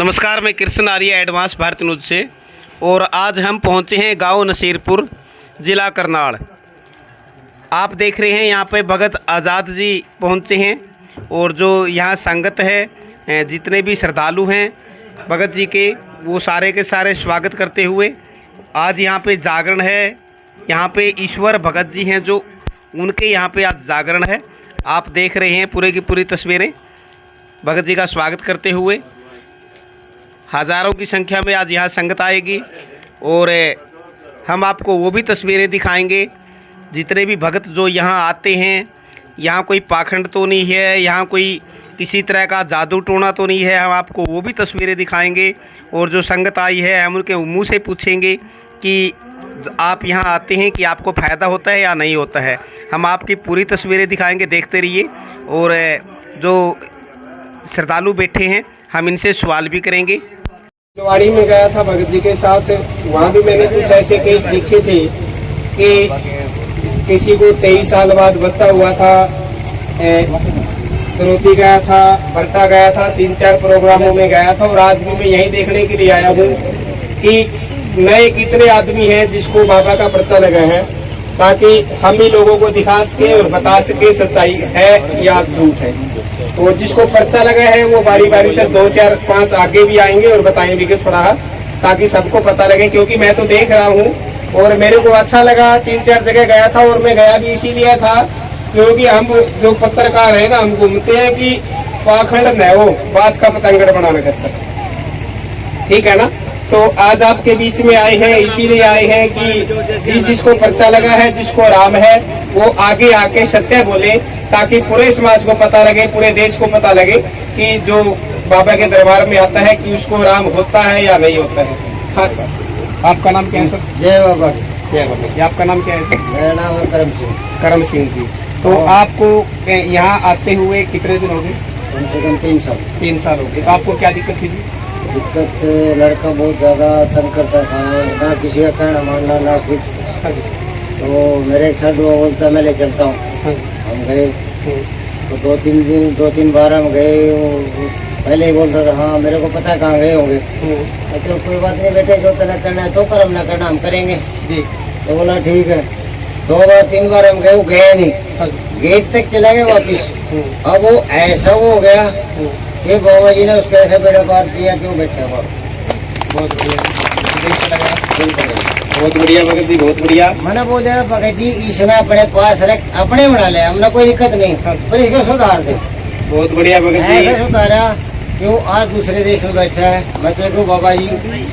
नमस्कार, मैं कृष्ण आर्य advance Bharat news से। और आज हम पहुंचे हैं गांव नसीरपुर, ज़िला करनाल। आप देख रहे हैं यहाँ पे भगत आज़ाद जी पहुंचे हैं और जो यहाँ संगत है, जितने भी श्रद्धालु हैं भगत जी के, वो सारे के सारे स्वागत करते हुए आज यहाँ पे जागरण है। यहाँ पे ईश्वर भगत जी हैं जो उनके यहाँ पे आज जागरण है। आप देख रहे हैं पूरे की पूरी तस्वीरें भगत जी का स्वागत करते हुए। हज़ारों की संख्या में आज यहाँ संगत आएगी और हम आपको वो भी तस्वीरें दिखाएंगे जितने भी भगत जो यहाँ आते हैं। यहाँ कोई पाखंड तो नहीं है, यहाँ कोई किसी तरह का जादू टोना तो नहीं है। हम आपको वो भी तस्वीरें दिखाएंगे और जो संगत आई है हम उनके मुँह से पूछेंगे कि आप यहाँ आते हैं कि आपको फ़ायदा होता है या नहीं होता है। हम आपकी पूरी तस्वीरें दिखाएंगे, देखते रहिए। और जो श्रद्धालु बैठे हैं हम इनसे सवाल भी करेंगे। वाड़ी में गया था भगत जी के साथ, वहाँ भी मैंने कुछ ऐसे केस देखे थे कि किसी को 23 साल बाद बच्चा हुआ था, दरोती गया था, बरटा गया था, 3-4 प्रोग्रामों में गया था। और आज भी मैं यही देखने के लिए आया हूँ कि नए कितने आदमी हैं जिसको बाबा का पर्चा लगा है, ताकि हम ही लोगों को दिखा सके और बता सके सच्चाई है या झूठ है। और जिसको पर्चा लगा है वो बारी बारी से 2, 4, 5 आगे भी आएंगे और बताएंगे कि थोड़ा, ताकि सबको पता लगे। क्योंकि मैं तो देख रहा हूँ और मेरे को अच्छा लगा। 3-4 जगह गया था और मैं गया भी इसीलिए था क्योंकि हम जो पत्रकार है ना, हम घूमते हैं कि पाखंड न हो, बात का पतंगड़ बनाना करता, ठीक है ना। तो आज आपके बीच में आए हैं, इसीलिए आए हैं कि जिसको पर्चा लगा है, जिसको राम है, वो आगे आके सत्य बोले, ताकि पूरे समाज को पता लगे, पूरे देश को पता लगे कि जो बाबा के दरबार में आता है कि उसको राम होता है या नहीं होता है। हाँ, आपका नाम क्या है सर? जय बाबा। जय बाबा। आपका नाम क्या है सर? मेरा नाम है करम सिंह। करम सिंह जी। तो आपको यहाँ आते हुए कितने दिन हो गए? कम से कम 3 साल। 3 साल हो गए। तो आपको क्या दिक्कत थी जी? दिक्कत, लड़का बहुत ज़्यादा तंग करता था, ना किसी का कहना मानना ना कुछ। हाँ जी। तो मेरे एक साथ वो बोलता मैं ले चलता हूँ। हाँ। हम गए तो 2-3 बार हम गए। वो पहले ही बोलता था हाँ मेरे को पता है कहाँ गए होंगे। तो कोई बात नहीं बेटे, जो तला करना है तो कर, हम ना करना हम करेंगे जी। तो बोला ठीक है। 2-3 बार हम गए, वो गए नहीं, गेट तक चला गया वापिस। अब वो ऐसा हो गया कि बाबा जी ने उसका ऐसा बेड़ा पार किया कि वो बैठा हुआ। बहुत बढ़िया, बहुत बढ़िया भगत जी, बहुत बढ़िया। मैंने बोला भगत जी इसने अपने पास रख, अपने बना ले, हमने कोई दिक्कत नहीं, पर इसको सुधार दे। बहुत बढ़िया भगत जी। ऐसा सुधारा क्यों आज दूसरे देश में बैठा है। मैं देखो बाबा जी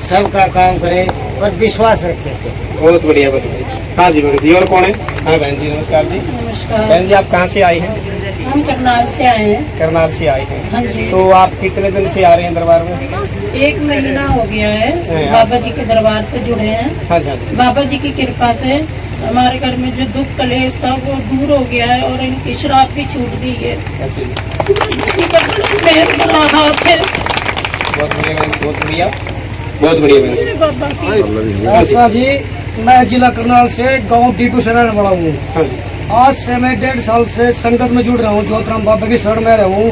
सबका काम करे पर विश्वास रखे इसको। बहुत बढ़िया भगत जी। हाँ जी भगत जी। और कौन है? हाँ बहन जी, नमस्कार जी। नमस्कार। बहन जी, आप कहाँ से आए हैं? हम करनाल से आए हैं। करनाल से आए हैं। हाँ जी। तो आप कितने दिन से आ रहे हैं दरबार में? 1 महीना हो गया है बाबा जी के दरबार से जुड़े हैं। हाँ जी। बाबा जी की कृपा से हमारे घर में जो दुख कलेश था वो दूर हो गया है और इनकी श्राप भी छूट गई है। अच्छा जी। मेहर बना हाथ है। बहुत बढ़िया बहन, बहुत बढ़िया, बहुत बढ़िया बहन। मेरे बाबा की ऐसा जी, मैं जिला करनाल से गांव डीटू से रहने वाला हूँ। हाँ जी। आज से मैं 1.5 साल से संगत में जुड़ रहा हूँ, ज्योतिराम बाबा की शरण में रहा हूँ।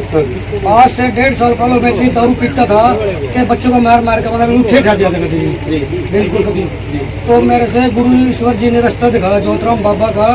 आज से 1.5 साल पहले मैं इतनी दारू पीता था कि बच्चों को मार मार के मतलब उठे ठा दिया था कभी, बिल्कुल कभी। तो मेरे से गुरु ईश्वर जी ने रास्ता दिखाया ज्योतिराम बाबा का।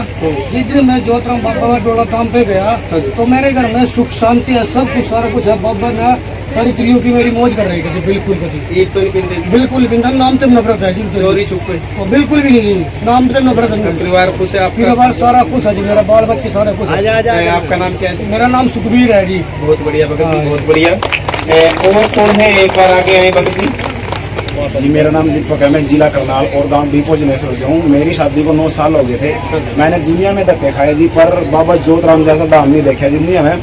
जिस दिन मैं ज्योतिराम बाबा में डोला धाम पे गया तो मेरे घर में सुख शांति है, सब कुछ सारा कुछ है। बाबा ने सारी त्रियों की मेरी मौज कर रही थी, बिल्कुल कभी एक तो नहीं पिंदे, बिल्कुल भी नाम तो नफरत है जी, चोरी छुपे बिल्कुल भी नहीं, नाम तो नफरत है। परिवार खुश है आपका? परिवार सारा खुश है जी, मेरा बाल बच्चे सारे खुश है। आपका नाम क्या है? मेरा नाम सुखबीर है जी। बहुत बढ़िया भगत जी, बहुत बढ़िया। और कौन है? एक बार आगे आए भगत जी। जी, मेरा नाम दीपक है, मैं जिला करनाल और गांव दीपो जनेश्वर से हूँ। मेरी शादी को 9 साल हो गए थे। मैंने दुनिया में धक्के खाए जी, पर बाबा ज्योतिराम जैसा धाम नहीं देखा जी दुनिया में।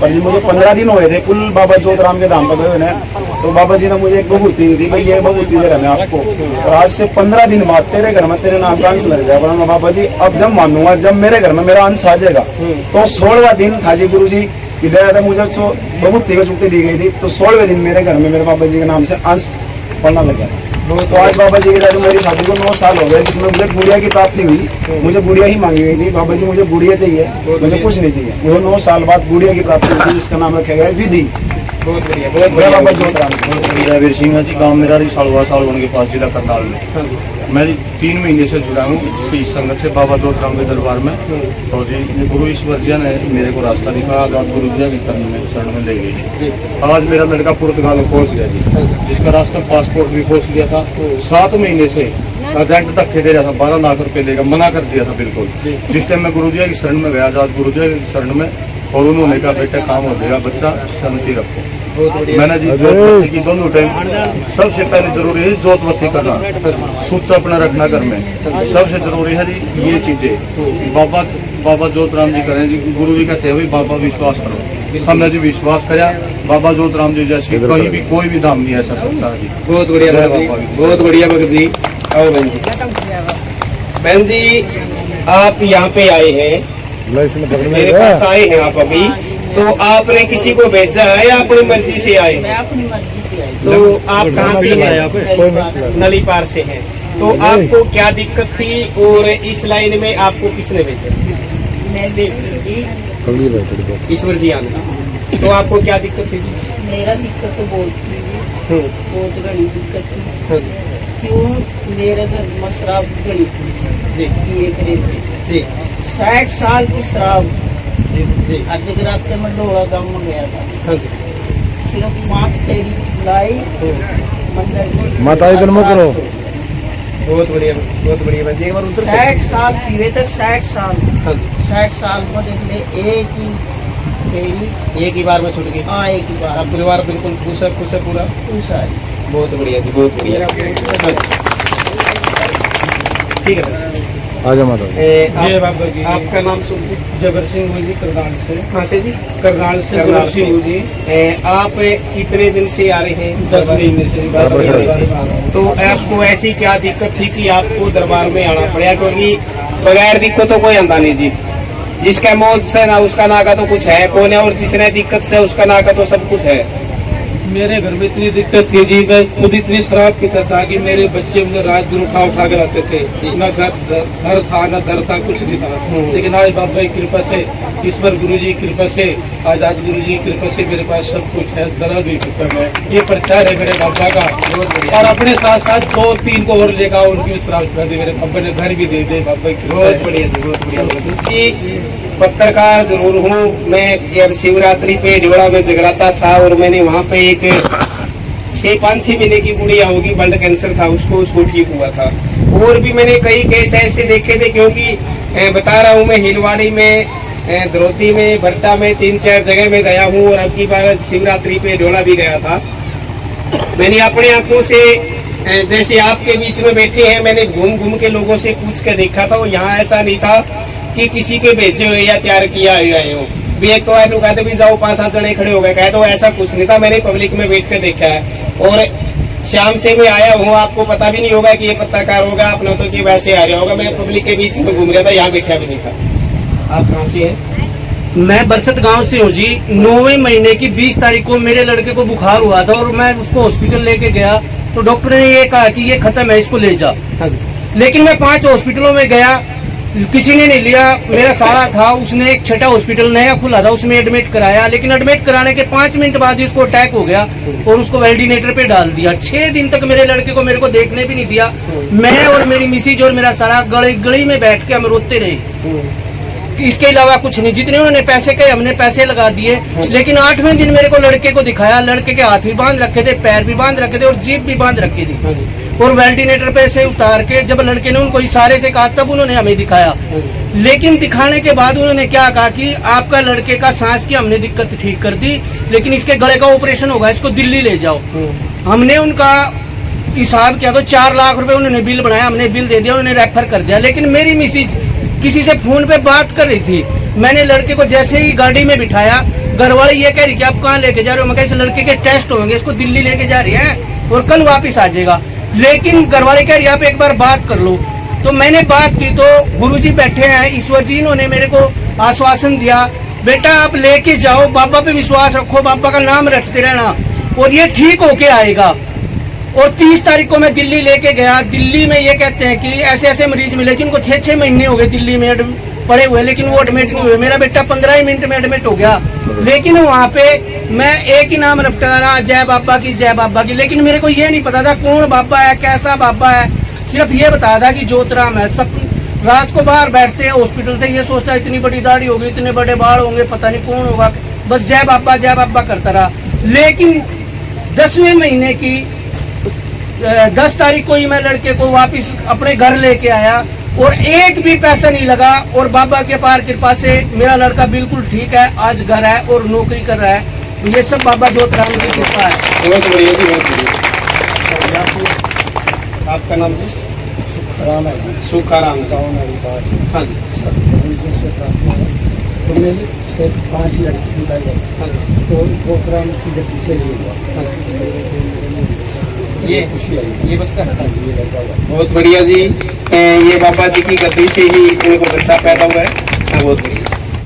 पर जी मुझे 15 दिन हुए थे कुल बाबा ज्योतिराम के धाम पर गए हुए। तो बाबा जी ने मुझे एक बबूती दी थी, भाई ये बबूती दे रहा मैं आपको, और आज से 15 दिन बाद तेरे घर में तेरे नाम का अंश लग जाएगा। बोला बाबा जी अब जब मानूंगा, जब मेरे घर में मेरा अंश आ जाएगा। तो 16वां दिन था जी, गुरु जी की दया था, मुझे बबूती की छुट्टी दी गई थी। तो 16वें दिन मेरे घर में मेरे बाबा जी के नाम से अंश पढ़ना लग गया। तो आज बाबा जी के साथ मेरी शादी को 9 साल हो गए, जिसमें मुझे गुड़िया की प्राप्ति हुई। मुझे गुड़िया ही मांगी गई थी, बाबा जी मुझे गुड़िया चाहिए, मुझे कुछ नहीं चाहिए। मुझे 9 साल बाद गुड़िया की प्राप्ति हुई, जिसका नाम रखा गया विधि। बहुत बढ़िया, बहुत जय बढ़िया। बाबा जोतराम। जयवीर सिंह जी, गांव मेरा रिसालवा सालवन के पास, जिला करनाल में। हाँ जी, मैं 3 महीने से जुड़ा हूँ इस संगत से, बाबा जोतराम के दरबार में। तो जी गुरु ईश्वर जी ने मेरे को रास्ता दिखाया, आजाद गुरु जी की शरण में ले गई। आज मेरा लड़का पुर्तगाल में पहुँच गया जी, जिसका रास्ता पासपोर्ट भी पहुँच गया था। 7 महीने से एजेंट धक्के दे रहा था, 12 लाख रुपए देगा, मना कर दिया था बिल्कुल। जिस टाइम मैं गुरु जी की शरण में गया, आजाद गुरु जी की शरण में, और उन्होंने कहा बेटा काम हो जाएगा, बच्चा शांति रखो। मैंने जी जोतबत्ती की दोनों टाइम, सबसे पहले जरूरी है जोतबत्ती करना, सुच अपना रखना घर में, सबसे जरूरी है जी ये चीजें। बाबा जोतराम जी करें जी, गुरु जी कहते हैं भाई बाबा विश्वास करो, हमने जी विश्वास कराया। बाबा जोतराम जी जैसे कहीं भी कोई भी धाम नहीं ऐसा सकता जी। बहुत बढ़िया जय भगत जी, बाबा जी। बहुत बढ़िया भगत जी। और बहन जी, बहन जी आप यहाँ पे आए हैं, मेरे पास आए हैं आप अभी, तो आपने किसी को भेजा है या अपनी मर्जी से आए? मैं अपनी मर्जी से आई। तो आप कहाँ से हैं? नली पार से हैं। तो आपको क्या दिक्कत थी और इस लाइन में आपको किसने भेजा? मैं बेटी जी, ईश्वर जी आने। तो आपको क्या दिक्कत थी जी? मेरा दिक्कत तो बहुत थी जी, बहुत बड़ी दिक्कत थी। हाँ जी, क्यों? मेरे घर में शराब बड़ी थी जी पिए करे थे। जी 60 साल की शराब। जी, आधे रात में डोला गाँव में गया था, हाँ जी, सिर्फ 5 तेरी लाई मंदिर में। माता इधर मुँह करो। बहुत बढ़िया, बहुत बढ़िया बहन जी। एक बार उधर 60 साल पीवे थे, 60 साल। हाँ जी, 60 साल में देख ले एक ही फेरी, एक ही बार में छूट गई। हाँ एक ही बार। अब परिवार बिल्कुल खुश है पूरा। पूछा है बहुत बढ़िया जी, बहुत बढ़िया। ठीक है, आजा माता। आपका नाम सुन से? जबर सिंह जी करनाल से। कहाँ से जी? करनाल से करनाल से। गुरु जी। आप कितने दिन से आ रहे हैं? 10 महीने से। 10 महीने से। तो आपको ऐसी क्या दिक्कत थी कि आपको दरबार में आना पड़ा? क्योंकि बगैर दिक्कत तो कोई आंदा नहीं जी। जिसका मौत से ना उसका ना का तो कुछ है कौन है, और जिसने दिक्कत से उसका ना का तो सब कुछ है। मेरे घर में इतनी दिक्कत थी जी, मैं खुद इतनी शराब पीता था कि मेरे बच्चे मुझे रात दिन उठा के लाते थे। न घर था न दर था, कुछ नहीं था। लेकिन आज बाबा की कृपा से, ईश्वर गुरु जी की कृपा से, आजाद गुरु जी की कृपा से मेरे पास सब कुछ है। दरा भी कृपा है, ये प्रचार है मेरे बाबा का। और अपने साथ साथ 2-3 को और लेगा, उनकी शराब छुड़ा दी। मेरे बाबा ने घर भी दे दे, बाबा की कृपा बहुत है। बढ़िया जी, बहुत बढ़िया जी। पत्रकार जरूर हूँ मैं। जब शिवरात्रि पे ढिवड़ा में जगराता था और मैंने वहाँ पे एक 5-6 महीने की गुड़िया होगी, ब्लड कैंसर था उसको ठीक हुआ था। और भी मैंने कई केस ऐसे देखे थे, क्योंकि बता रहा हूँ मैं हिलवाड़ी में, द्रौती में, भट्टा में 3-4 जगह में गया हूँ। और अब की बार शिवरात्रि पे ढिवड़ा भी गया था। मैंने अपने आंखों से, जैसे आपके बीच में बैठे हैं, मैंने घूम घूम के लोगों से पूछ के देखा था। यहाँ ऐसा नहीं था कि किसी के भेजे हुए या तैयार किया हुआ हो। भी एक तो ऐसा कहते भी जाओ 5-7 जने खड़े हो गए, कहे तो ऐसा कुछ नहीं था। मैंने पब्लिक में बैठ के देखा है। और शाम से मैं आया हूँ, आपको पता भी नहीं होगा कि ये पत्रकार होगा, अपना तो कि वैसे आ रहा होगा। मैं पब्लिक के बीच में घूम रहा था, यहाँ बैठा भी नहीं था। आप कहाँ से हैं? मैं बरसत गांव से हूँ जी। 9वें महीने की 20 तारीख को मेरे लड़के को बुखार हुआ था और मैं उसको हॉस्पिटल लेके गया, तो डॉक्टर ने ये कहा कि ये खत्म है, इसको ले जा। हाँ जी, लेकिन मैं 5 हॉस्पिटलों में गया, किसी ने नहीं लिया। मेरा साला था, उसने एक छठा हॉस्पिटल नया खुला था, उसमें एडमिट कराया। लेकिन एडमिट कराने के 5 मिनट बाद ही उसको अटैक हो गया और उसको वेंटिलेटर पे डाल दिया। 6 दिन तक मेरे लड़के को मेरे को देखने भी नहीं दिया। मैं और मेरी मिसिज और मेरा साला गली में बैठ के हम रोते रहे। इसके अलावा कुछ नहीं। जितने उन्होंने पैसे कहे हमने पैसे लगा दिए। लेकिन 8वें दिन मेरे को लड़के को दिखाया, लड़के के हाथ भी बांध रखे थे, पैर भी बांध रखे थे और जीभ भी बांध रखी थी। और वेंटिलेटर पे से उतार के जब लड़के ने उनको इशारे से कहा, तब उन्होंने हमें दिखाया। लेकिन दिखाने के बाद उन्होंने क्या कहा कि आपका लड़के का सांस की हमने दिक्कत ठीक कर दी, लेकिन इसके गले का ऑपरेशन होगा, इसको दिल्ली ले जाओ। हमने उनका हिसाब किया तो 4 लाख रुपए उन्होंने बिल बनाया, हमने बिल दे दिया, उन्होंने रेफर कर दिया। लेकिन मेरी मिसिज किसी से फोन पे बात कर रही थी। मैंने लड़के को जैसे ही गाड़ी में बिठाया, घर वाले ये कह रही कि आप कहाँ लेके जा रहे हो? मैं कहा इस लड़के के टेस्ट होंगे, इसको दिल्ली लेके जा रही है और कल वापिस आ जाएगा। लेकिन घर वाले कह रही आप एक बार बात कर लो। तो मैंने बात की तो गुरुजी बैठे हैं, ईश्वर जी, इन्होंने मेरे को आश्वासन दिया, बेटा आप लेके जाओ, बाबा पे विश्वास रखो, बाबा का नाम रटते रहना और ये ठीक होके आएगा। और 30 तारीख को मैं दिल्ली लेके गया। दिल्ली में ये कहते हैं कि ऐसे ऐसे मरीज मिले जिनको 6-6 महीने हो गए दिल्ली में पड़े हुए, लेकिन वो एडमिट नहीं हुए। मेरा बेटा 15 ही मिनट में एडमिट हो गया, लेकिन वहाँ पे मैं एक ही नाम रटता रहा, जय बाबा की, जय बाबा की। लेकिन मेरे को ये नहीं पता था कौन बाबा है, कैसा बाबा है, सिर्फ ये बताया था कि ज्योतिराम है। सब रात को बाहर बैठते हैं हॉस्पिटल से, ये सोचता है इतनी बड़ी दाढ़ी होगी, इतने बड़े बाल होंगे, पता नहीं कौन होगा, बस जय बाबा करता रहा। लेकिन 10वें महीने की 10 तारीख को ही मैं लड़के को वापस अपने घर लेके आया और एक भी पैसा नहीं लगा, और बाबा के पार कृपा से मेरा लड़का बिल्कुल ठीक है, आज घर है और नौकरी कर रहा है। ये सब बाबा ज्योतिराम की कृपा है। बहुत बढ़िया जी, बहुत बढ़िया। आपका नाम जी? राम है सुखाराम। हाँ जी, तो मेरे से 5 लड़की निकाल गए, तो प्रोग्राम की गति से नहीं हुआ। ये खुशी आई, ये बच्चा है। ये लड़का हुआ। बहुत बढ़िया जी, ये बाबा जी की गद्दी से ही इनको बच्चा पैदा हुआ है। हाँ, बहुत बढ़िया।